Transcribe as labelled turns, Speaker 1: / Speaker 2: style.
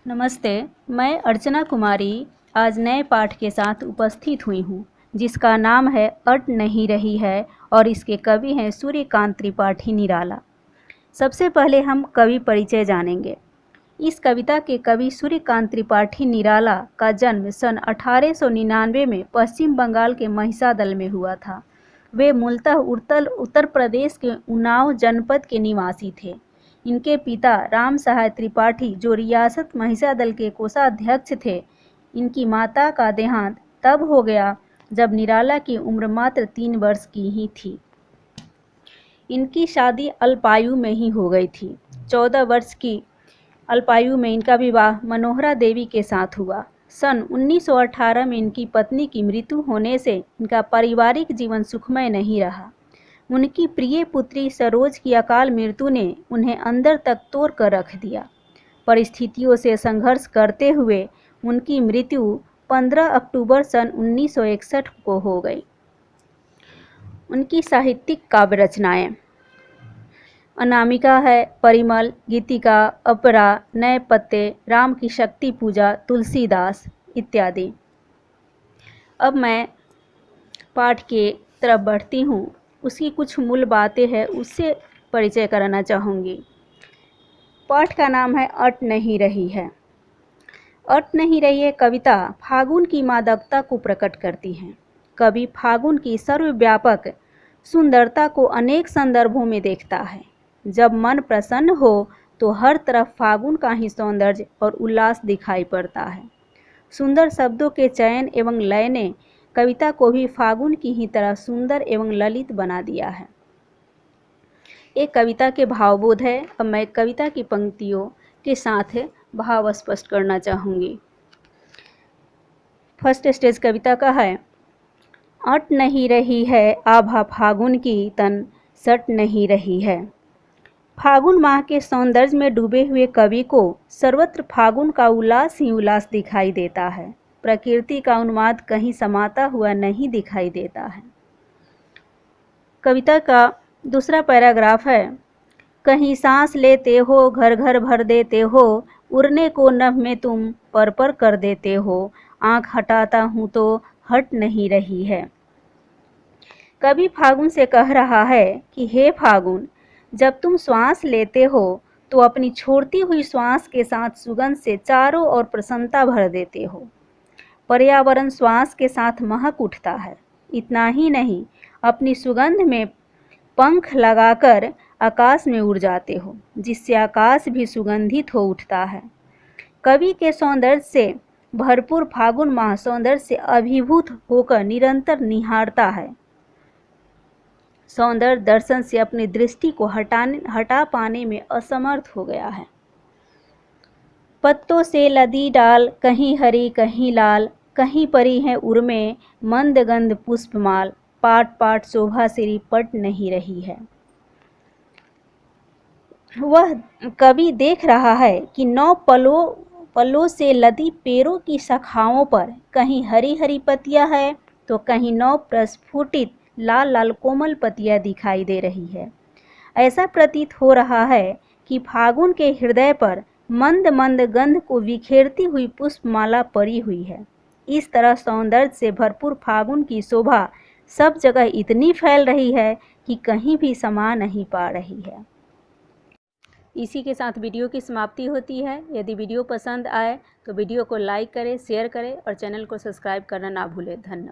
Speaker 1: नमस्ते, मैं अर्चना कुमारी आज नए पाठ के साथ उपस्थित हुई हूँ, जिसका नाम है अट नहीं रही है और इसके कवि हैं सूर्यकांत त्रिपाठी निराला। सबसे पहले हम कवि परिचय जानेंगे। इस कविता के कवि सूर्यकांत त्रिपाठी निराला का जन्म सन 1899 में पश्चिम बंगाल के महिसादल में हुआ था। वे मूलतः उत्तर प्रदेश के उन्नाव जनपद के निवासी थे। इनके पिता राम सहाय त्रिपाठी जो रियासत महिसादल के कोषाध्यक्ष थे। इनकी माता का देहांत तब हो गया जब निराला की उम्र मात्र 3 वर्ष की ही थी। इनकी शादी अल्पायु में ही हो गई थी। 14 वर्ष की अल्पायु में इनका विवाह मनोहरा देवी के साथ हुआ। सन 1918 में इनकी पत्नी की मृत्यु होने से इनका पारिवारिक जीवन सुखमय नहीं रहा। उनकी प्रिय पुत्री सरोज की अकाल मृत्यु ने उन्हें अंदर तक तोड़ कर रख दिया। परिस्थितियों से संघर्ष करते हुए उनकी मृत्यु 15 अक्टूबर सन 1961 को हो गई। उनकी साहित्यिक काव्य रचनाएं अनामिका है, परिमल, गीतिका, अपरा, नए पत्ते, राम की शक्ति पूजा, तुलसीदास इत्यादि। अब मैं पाठ के तरफ बढ़ती हूँ। उसकी कुछ मूल बातें हैं, उससे परिचय कराना चाहूँगी। पाठ का नाम है अट नहीं रही है। अट नहीं रही है कविता फागुन की मादकता को प्रकट करती है। कवि फागुन की सर्वव्यापक सुंदरता को अनेक संदर्भों में देखता है। जब मन प्रसन्न हो तो हर तरफ फागुन का ही सौंदर्य और उल्लास दिखाई पड़ता है। सुंदर शब्दों के चयन एवं लय ने कविता को भी फागुन की ही तरह सुंदर एवं ललित बना दिया है। एक कविता के भावबोध है। अब मैं कविता की पंक्तियों के साथ भाव स्पष्ट करना चाहूँगी। फर्स्ट स्टेज कविता का है। अट नहीं रही है आभा फागुन की तन सट नहीं रही है। फागुन माह के सौंदर्य में डूबे हुए कवि को सर्वत्र फागुन का उल्लास ही उल्लास दिखाई देता है। प्रकृति का उन्माद कहीं समाता हुआ नहीं दिखाई देता है। कविता का दूसरा पैराग्राफ है। कहीं सांस लेते हो घर घर भर देते हो, उड़ने को नभ में तुम पर कर देते हो, आँख हटाता हूँ तो हट नहीं रही है। कवि फागुन से कह रहा है कि हे फागुन, जब तुम श्वास लेते हो तो अपनी छोड़ती हुई श्वास के साथ सुगंध से चारों ओर प्रसन्नता भर देते हो। पर्यावरण श्वास के साथ महक उठता है। इतना ही नहीं, अपनी सुगंध में पंख लगाकर आकाश में उड़ जाते हो, जिससे आकाश भी सुगंधित हो उठता है। कवि के सौंदर्य से भरपूर फागुन माह सौंदर्य से अभिभूत होकर निरंतर निहारता है। सौंदर्य दर्शन से अपनी दृष्टि को हटा पाने में असमर्थ हो गया है। पत्तों से लदी डाल, कहीं हरी कहीं लाल, कहीं परी हैं उर्मे, मंद गंध पुष्पमाल, पाट पाट शोभा सिरी पट नहीं रही है। वह कवि देख रहा है कि 9 पलों से लदी पेड़ों की शाखाओं पर कहीं हरी हरी पत्तियां है तो कहीं 9 प्रस्फुटित लाल लाल कोमल पत्तियां दिखाई दे रही है। ऐसा प्रतीत हो रहा है कि फागुन के हृदय पर मंद मंद गंध को बिखेरती हुई पुष्पमाला पड़ी हुई है। इस तरह सौंदर्य से भरपूर फागुन की शोभा सब जगह इतनी फैल रही है कि कहीं भी समा नहीं पा रही है। इसी के साथ वीडियो की समाप्ति होती है। यदि वीडियो पसंद आए तो वीडियो को लाइक करें, शेयर करें और चैनल को सब्सक्राइब करना ना भूलें। धन्यवाद।